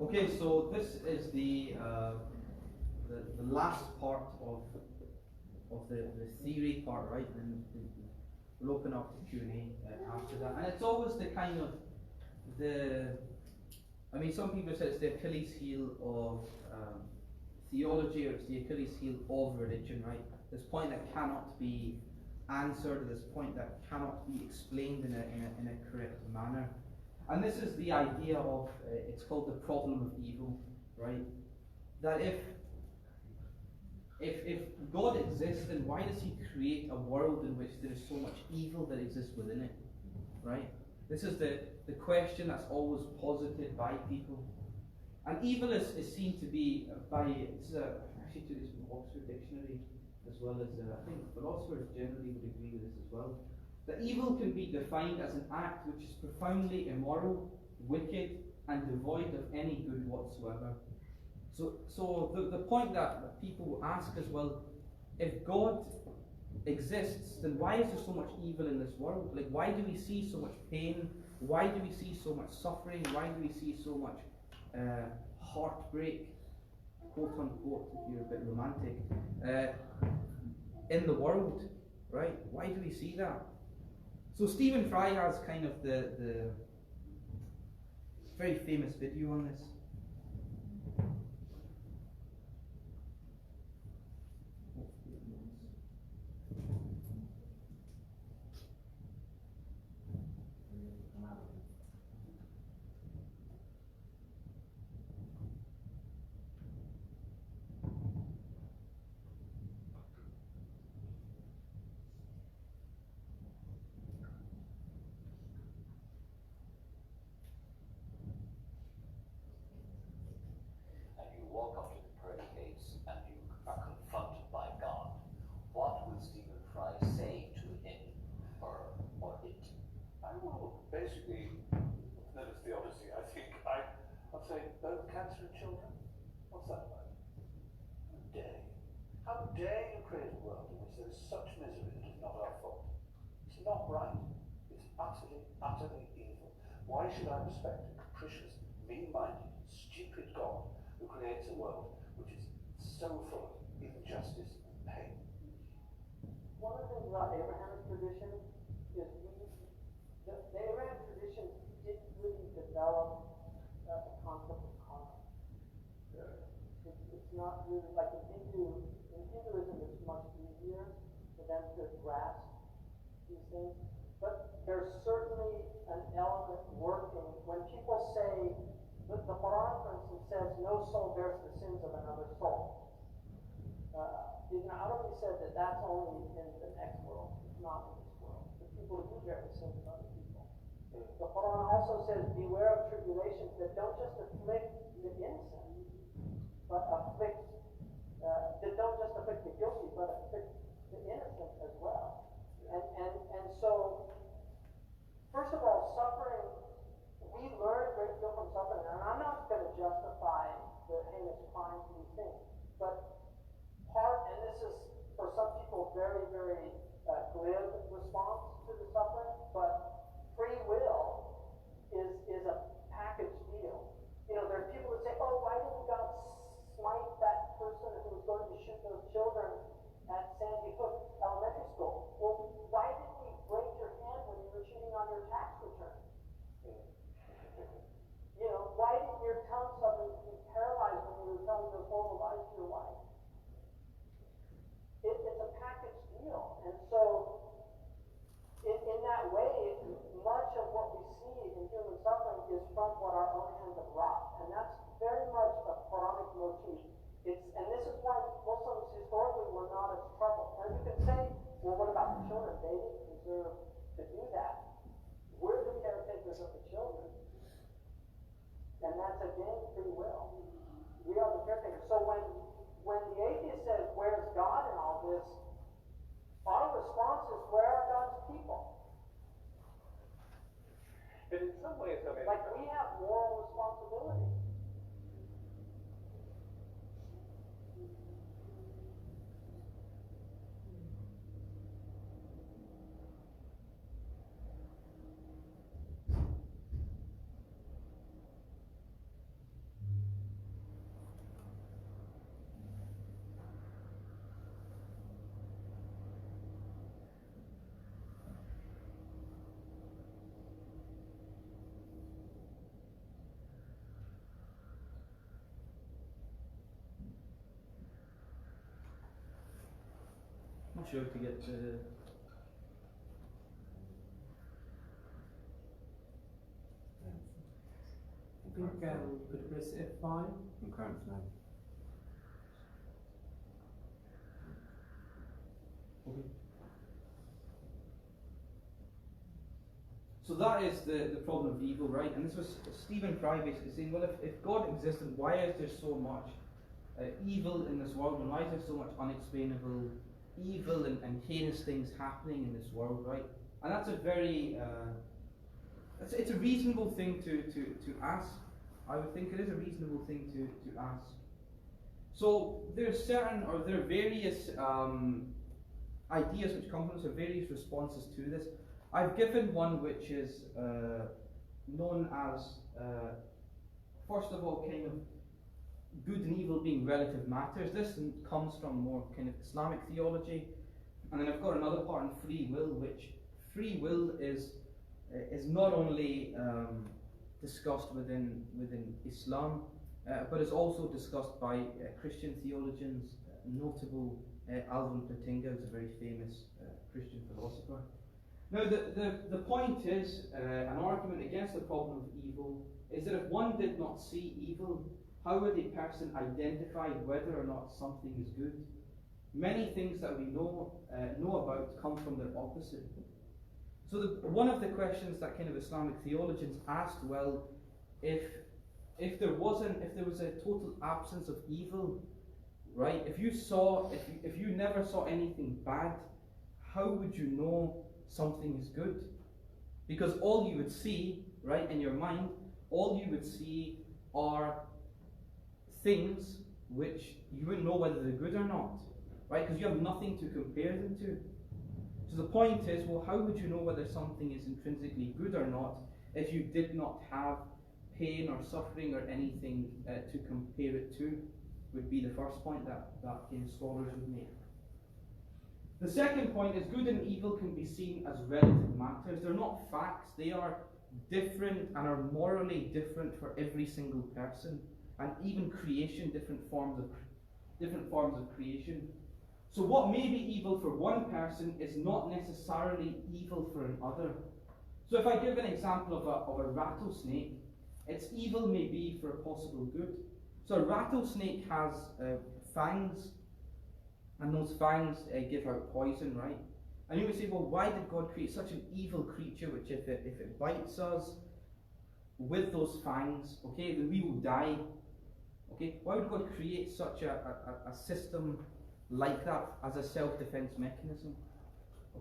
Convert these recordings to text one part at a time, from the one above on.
Okay, so this is the last part of the theory part, right? And we'll open up to Q&A after that. And it's always the kind of I mean, some people say it's the Achilles heel of theology, or it's the Achilles heel of religion, right? This point that cannot be answered, this point that cannot be explained in a correct manner. And this is the idea of, it's called the problem of evil, right? That if God exists, then why does he create a world in which there is so much evil that exists within it, right? This is the question that's always posited by people. And evil is seen to be, actually to this from Oxford Dictionary, as well as, I think philosophers generally would agree with this as well, that evil can be defined as an act which is profoundly immoral, wicked, and devoid of any good whatsoever. So the point that people ask is, well, if God exists, then why is there so much evil in this world? Like, why do we see so much pain? Why do we see so much suffering? Why do we see so much heartbreak, quote unquote, if you're a bit romantic, in the world, right? Why do we see that? So Stephen Fry has kind of the very famous video on this. Why should I respect a capricious, mean-minded, stupid God who creates a world which is so full of injustice and pain? One of the things about Abraham's tradition is the Abraham tradition didn't really develop the concept of karma. It's not really like in Hinduism it's much easier for them to grasp these things. But there's certainly an element working. When people say, the Quran, for instance, says, no soul bears the sins of another soul. Ibn Arabi said that that's only in the next world, it's not in this world. The people do bear the sins of other people. The Quran also says, beware of tribulations that don't just afflict the innocent, but that don't just afflict the guilty, but afflict the innocent as well. And so, first of all, suffering, we learn a great deal from suffering, and I'm not going to justify the heinous crimes of these things, but and this is for some people very, very glib response to the suffering, but free will is a package deal. You know, there are people that say, oh, why didn't God smite that person who was going to shoot those children at Sandy Hook Elementary School? Well, why didn't you break your hand when you were cheating on your tax return? You know, why didn't your tongue suddenly be paralyzed when you were telling those horrible lies to your wife? It's a package deal. And so, in that way, much of what we see in human suffering is from what our own hands have wrought. And that's very much a Quranic motif. And this is why Muslims historically were not as troubled. And you could say, well, what about the children? They didn't deserve to do that. We're the caretakers of the children. And that's, again, free will. We are the caretakers. So when the atheist says, where's God in all this? Our response is, where are God's people? But in some ways, I mean, like, we have moral responsibility. sure to get the. I think we could press F5. Concurrence now. Okay. So that is the problem of evil, right? And this was Stephen Fry basically saying, well, if God existed, why is there so much evil in this world, and why is there so much unexplainable evil and heinous things happening in this world, right? And that's a very, it's a reasonable thing to ask. I would think it is a reasonable thing to ask. So there are various ideas which come from us, or various responses to this. I've given one which is known as, first of all, kind of good and evil being relative matters. This comes from more kind of Islamic theology. And then I've got another part on free will, which free will is not only discussed within Islam, but is also discussed by Christian theologians. Notable Alvin Plantinga is a very famous Christian philosopher. Now the point is, an argument against the problem of evil is that if one did not see evil, how would a person identify whether or not something is good? Many things that we know about come from their opposite. So one of the questions that kind of Islamic theologians asked, well, if there was a total absence of evil, right? If you never saw anything bad, how would you know something is good? Because all you would see, right, in your mind, all you would see are things which you wouldn't know whether they're good or not, right? Because you have nothing to compare them to. So the point is, well, how would you know whether something is intrinsically good or not if you did not have pain or suffering or anything to compare it to? Would be the first point that scholars would make. The second point is good and evil can be seen as relative matters. They're not facts. They are different and are morally different for every single person, and even creation, different forms of creation. So what may be evil for one person is not necessarily evil for another. So if I give an example of a rattlesnake, its evil may be for a possible good. So a rattlesnake has fangs, and those fangs give out poison, right? And you would say, well, why did God create such an evil creature which if it bites us with those fangs, okay, then we will die. Okay, why would God create such a system like that as a self-defense mechanism?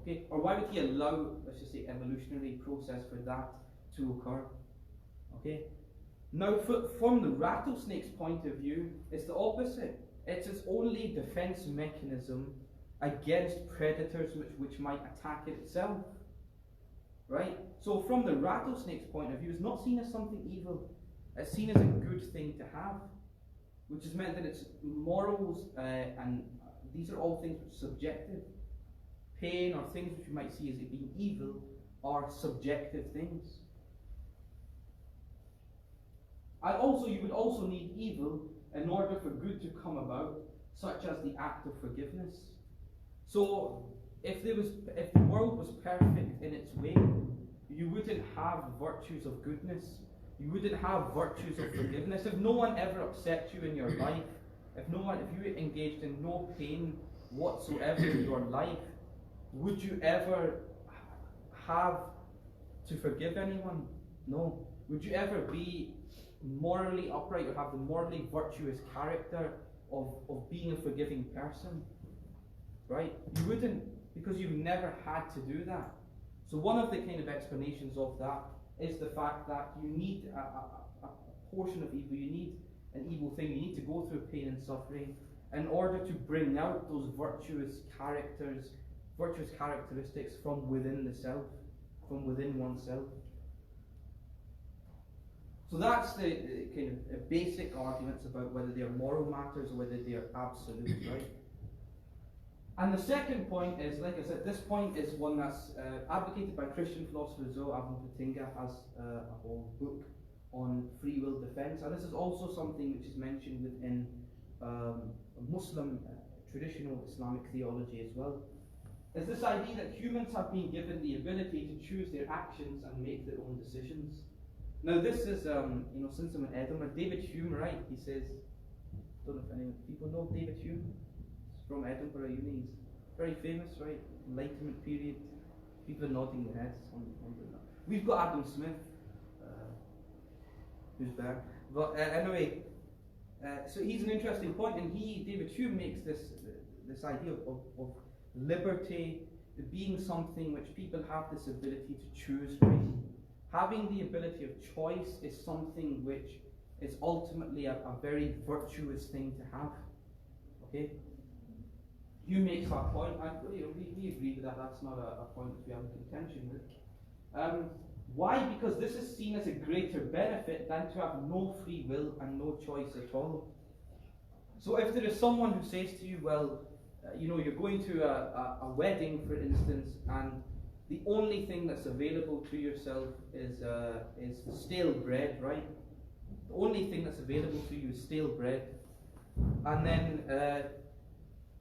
Okay, or why would he allow, let's just say, evolutionary process for that to occur? Okay, now from the rattlesnake's point of view, it's the opposite. It's its only defense mechanism against predators which might attack it itself. Right? So from the rattlesnake's point of view, it's not seen as something evil. It's seen as a good thing to have, which has meant that its morals, and these are all things which are subjective. Pain or things which you might see as being evil are subjective things. You would also need evil in order for good to come about, such as the act of forgiveness. So if the world was perfect in its way, you wouldn't have virtues of goodness. You wouldn't have virtues of forgiveness. If no one ever upset you in your life, if you engaged in no pain whatsoever in your life, would you ever have to forgive anyone? No. Would you ever be morally upright or have the morally virtuous character of being a forgiving person? Right? You wouldn't, because you've never had to do that. So one of the kind of explanations of that is the fact that you need a portion of evil, you need an evil thing, you need to go through pain and suffering in order to bring out those virtuous characteristics from within the self, from within oneself. So that's the kind of basic arguments about whether they are moral matters or whether they are absolute, right? And the second point is, like I said, this point is one that's advocated by Christian philosophers as well. Alvin Plantinga has a whole book on free will defense, and this is also something which is mentioned within Muslim traditional Islamic theology as well. is this idea that humans have been given the ability to choose their actions and make their own decisions. Now this is, since I'm in Edinburgh, David Hume, right? He says, I don't know if any people know David Hume. He's from Edinburgh Uni. He's very famous, right? Enlightenment period. People are nodding their heads on that. We've got Adam Smith, who's there. But anyway, so he's an interesting point, and David Hume makes this idea of liberty being something which people have this ability to choose, right? Having the ability of choice is something which is ultimately a very virtuous thing to have. Okay? Hume makes that point, and we agree with that. That's not a point that we have a contention with. Why? Because this is seen as a greater benefit than to have no free will and no choice at all. So if there is someone who says to you, well, you're going to a wedding, for instance, and the only thing that's available to yourself is stale bread, right? The only thing that's available to you is stale bread. And then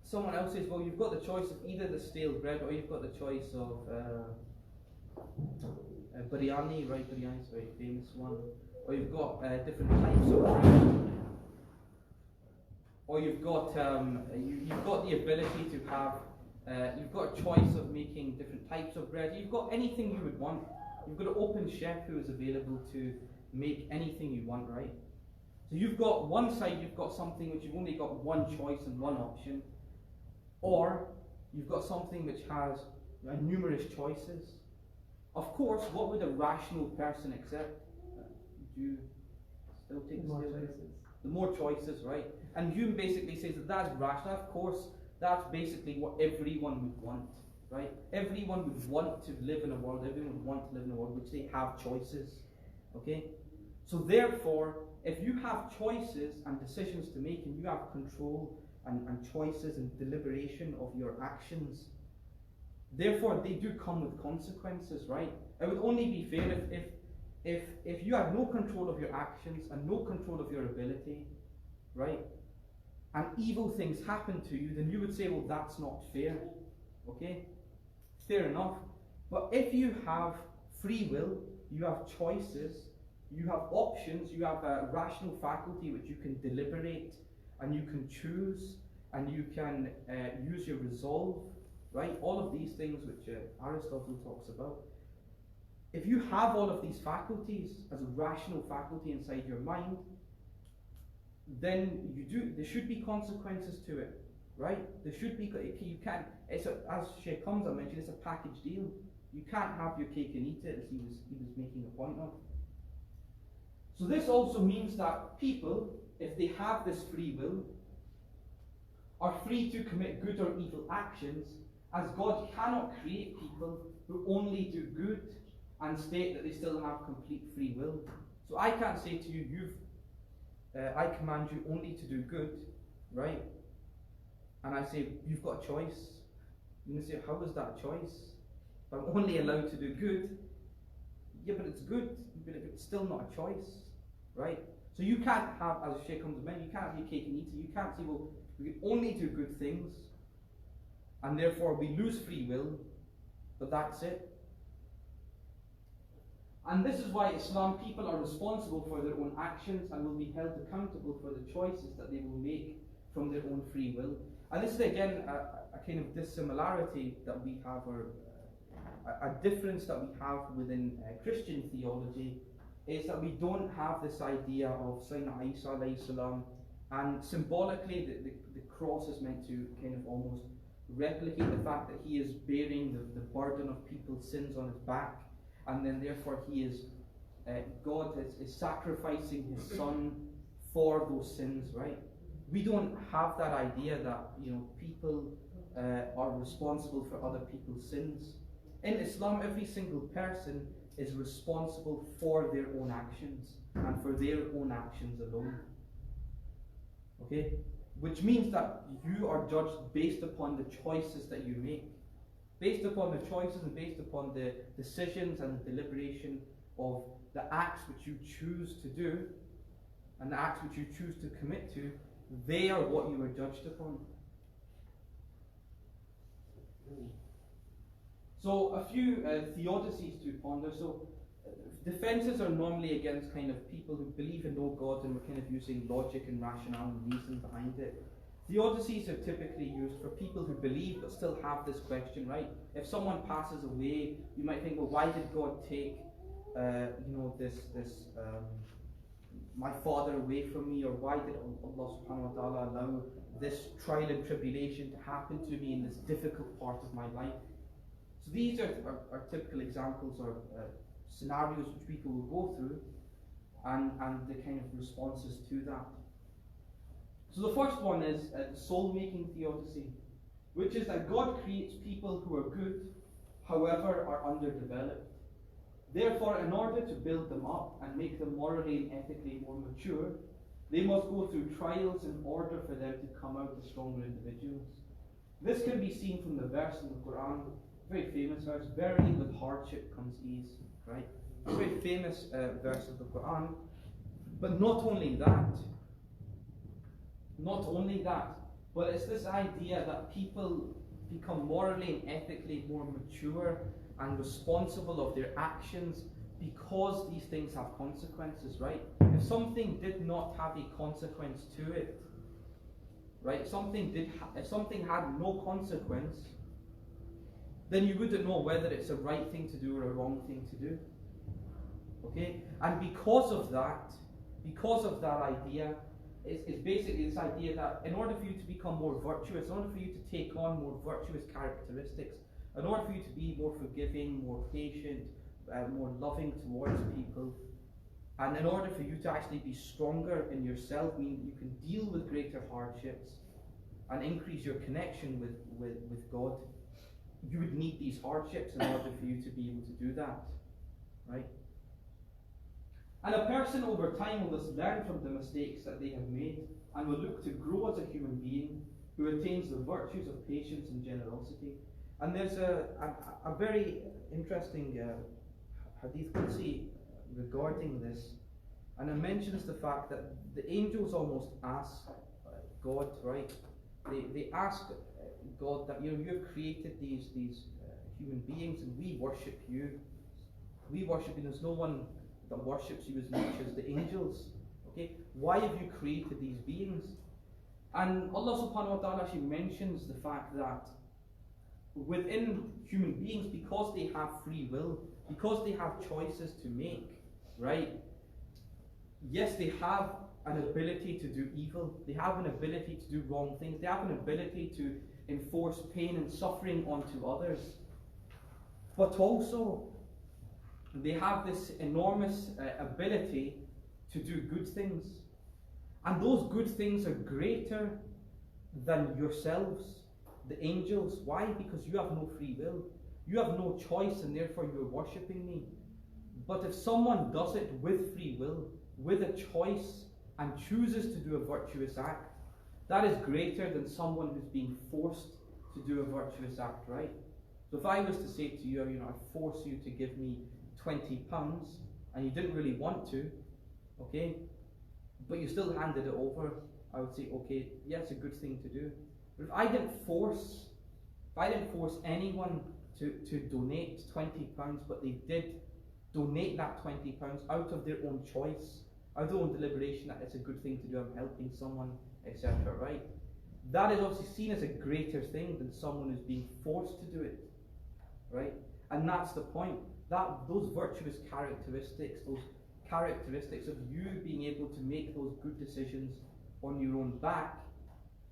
someone else says, well, you've got the choice of either the stale bread or you've got the choice of biryani, right? Biryani is a very famous one. Or you've got different types of bread. Or you've got you've got the ability to have you've got a choice of making different types of bread. You've got anything you would want. You've got an open chef who is available to make anything you want, right? So you've got one side, you've got something which you've only got one choice and one option, or you've got something which has numerous choices. Of course, what would a rational person accept? Would you still take the More stale bread? choices. The more choices, right? And Hume basically says that that's rational. Of course, that's basically what everyone would want, right? Everyone would want to live in a world, everyone would want to live in a world which they have choices, okay? So therefore, if you have choices and decisions to make, and you have control and choices and deliberation of your actions, therefore they do come with consequences, right? It would only be fair if you have no control of your actions and no control of your ability, right? And evil things happen to you, then you would say, well, that's not fair. Okay? Fair enough. But if you have free will, you have choices, you have options, you have a rational faculty which you can deliberate, and you can choose, and you can use your resolve, right? All of these things which Aristotle talks about. If you have all of these faculties as a rational faculty inside your mind, then there should be consequences to it, right? There should be. You can't. As Sheikh Hamza mentioned, it's a package deal. You can't have your cake and eat it, as he was making a point of. So this also means that people, if they have this free will, are free to commit good or evil actions, as God cannot create people who only do good and state that they still have complete free will. So I can't say to you, I command you only to do good, right? And I say, you've got a choice. You say, how is that a choice? If I'm only allowed to do good, yeah, but it's good. But it's still not a choice, right? So you can't have, as Sheikh comes to mind, you can't have your cake and eat it. You can't say, well, we can only do good things, and therefore we lose free will, but that's it. And this is why Islam people are responsible for their own actions and will be held accountable for the choices that they will make from their own free will. And this is again a kind of dissimilarity that we have, or a difference that we have within Christian theology, is that we don't have this idea of Sayyidina Isa alayhi salam, and symbolically the cross is meant to kind of almost replicate the fact that he is bearing the burden of people's sins on his back, and then therefore he is God is sacrificing his son for those sins, right? We don't have that idea that people are responsible for other people's sins. In Islam, every single person is responsible for their own actions and for their own actions alone. Okay? Which means that you are judged based upon the choices that you make. Based upon the choices and based upon the decisions and the deliberation of the acts which you choose to do and the acts which you choose to commit to, they are what you are judged upon. So a few theodicies to ponder. So defences are normally against kind of people who believe in no God and we're kind of using logic and rationale and reason behind it. Theodicies are typically used for people who believe but still have this question, right? If someone passes away, you might think, well, why did God take, my father away from me, or why did Allah subhanahu wa ta'ala allow this trial and tribulation to happen to me in this difficult part of my life? So these are typical examples or scenarios which people will go through, and the kind of responses to that. So the first one is soul-making theodicy, which is that God creates people who are good, however are underdeveloped. Therefore, in order to build them up and make them morally and ethically more mature, they must go through trials in order for them to come out as stronger individuals. This can be seen from the verse in the Quran, very famous verse, verily with hardship comes ease, right? It's a very famous verse of the Quran. But not only that, but it's this idea that people become morally and ethically more mature and responsible of their actions because these things have consequences, right? If something did not have a consequence to it, right? If something had no consequence, then you wouldn't know whether it's a right thing to do or a wrong thing to do. Okay? And because of that idea, it's basically this idea that in order for you to become more virtuous, in order for you to take on more virtuous characteristics, in order for you to be more forgiving, more patient, more loving towards people, and in order for you to actually be stronger in yourself, meaning you can deal with greater hardships and increase your connection with God, you would need these hardships in order for you to be able to do that, right? And a person over time will just learn from the mistakes that they have made and will look to grow as a human being who attains the virtues of patience and generosity. And there's a very interesting hadith qudsi regarding this, and it mentions the fact that the angels almost ask God, right? They ask God that, you have created these human beings and we worship you. There's no one that worships you as much as the angels. Okay, why have you created these beings? And Allah subhanahu wa ta'ala actually mentions the fact that within human beings, because they have free will, because they have choices to make, right? Yes, they have an ability to do evil, they have an ability to do wrong things, they have an ability to enforce pain and suffering onto others, but also they have this enormous ability to do good things. And those good things are greater than yourselves, the angels. Why? Because you have no free will. You have no choice, and therefore you're worshipping me. But if someone does it with free will, with a choice, and chooses to do a virtuous act, that is greater than someone who's being forced to do a virtuous act, right? So if I was to say to you, I force you to give me £20, and you didn't really want to, okay, but you still handed it over, I would say, okay, yeah, it's a good thing to do. But if I didn't force anyone to donate £20, but they did donate that £20 out of their own choice, out of their own deliberation that it's a good thing to do, I'm helping someone, etc., right? That is obviously seen as a greater thing than someone who's being forced to do it, right? And that's the point. That those virtuous characteristics, those characteristics of you being able to make those good decisions on your own back,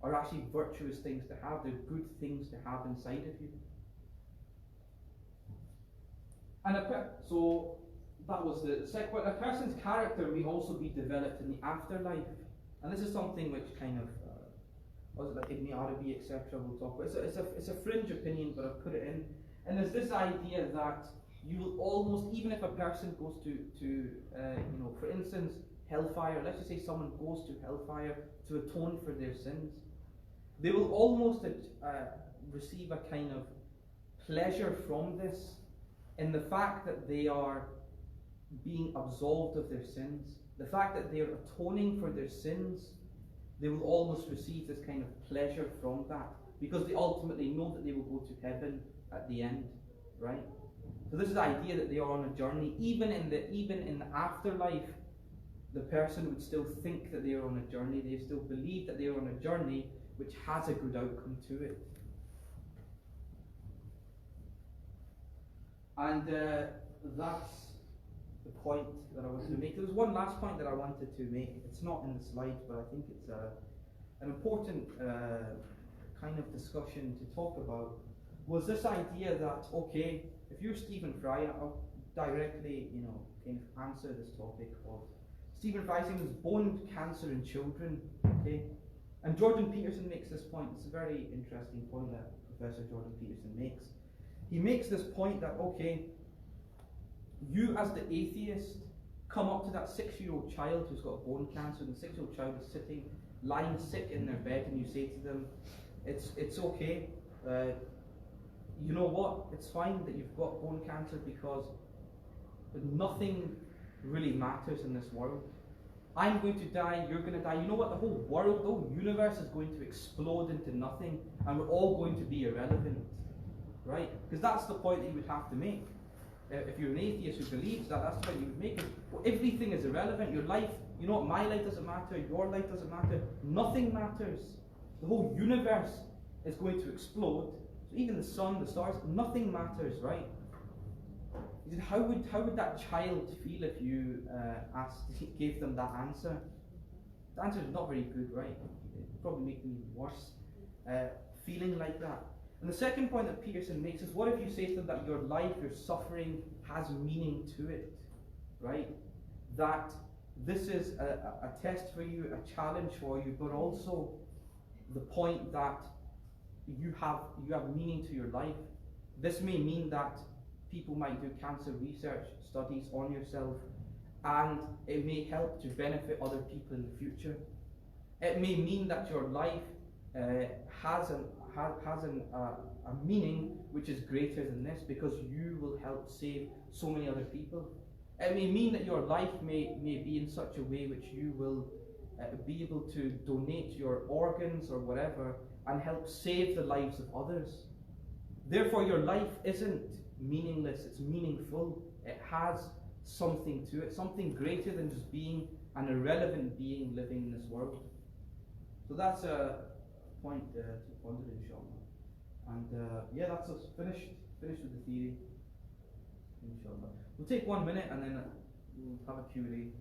are actually virtuous things to have. They're good things to have inside of you. And so that was the second point. A person's character may also be developed in the afterlife, and this is something which kind of like Ibn Arabi, etc. will talk about. It's a fringe opinion, but I've put it in. And there's this idea that you will almost, even if a person goes to for instance, hellfire, let's just say someone goes to hellfire to atone for their sins, they will almost receive a kind of pleasure from this, in the fact that they are being absolved of their sins, the fact that they are atoning for their sins. They will almost receive this kind of pleasure from that, because they ultimately know that they will go to heaven at the end, right? So this is the idea that they are on a journey. Even in the afterlife, the person would still think that they are on a journey. They still believe that they are on a journey which has a good outcome to it. And that's the point that I wanted to make. There was one last point that I wanted to make. It's not in the slides, but I think it's an important kind of discussion to talk about. Was this idea that, okay, if you're Stephen Fry, I'll directly, kind of answer this topic of Stephen Fry saying there's bone cancer in children, okay? And Jordan Peterson makes this point. It's a very interesting point that Professor Jordan Peterson makes. He makes this point that, okay, you as the atheist come up to that 6-year-old child who's got bone cancer, and the 6-year-old child is lying sick in their bed, and you say to them, it's okay, you know what, it's fine that you've got bone cancer because nothing really matters in this world. I'm going to die, you're going to die. You know what, the whole world, the whole universe is going to explode into nothing, and we're all going to be irrelevant, right? Because that's the point that you would have to make. If you're an atheist who believes that, that's the point you would make. Well, everything is irrelevant. Your life, you know what, my life doesn't matter, your life doesn't matter, nothing matters. The whole universe is going to explode. So even the sun, the stars, nothing matters, right? He said, how would that child feel if you gave them that answer? The answer is not very good, right? It would probably make them even worse, feeling like that. And the second point that Peterson makes is, what if you say to them that your life, your suffering has meaning to it, right? That this is a test for you, a challenge for you, but also the point that you have meaning to your life. This may mean that people might do cancer research studies on yourself, and it may help to benefit other people in the future. It may mean that your life has a meaning which is greater than this, because you will help save so many other people. It may mean that your life may be in such a way which you will be able to donate your organs or whatever and help save the lives of others. Therefore, your life isn't meaningless, it's meaningful. It has something to it, something greater than just being an irrelevant being living in this world. So that's a point to ponder, inshallah. And yeah, that's us finished with the theory, inshallah. We'll take 1 minute and then we'll have a Q&A.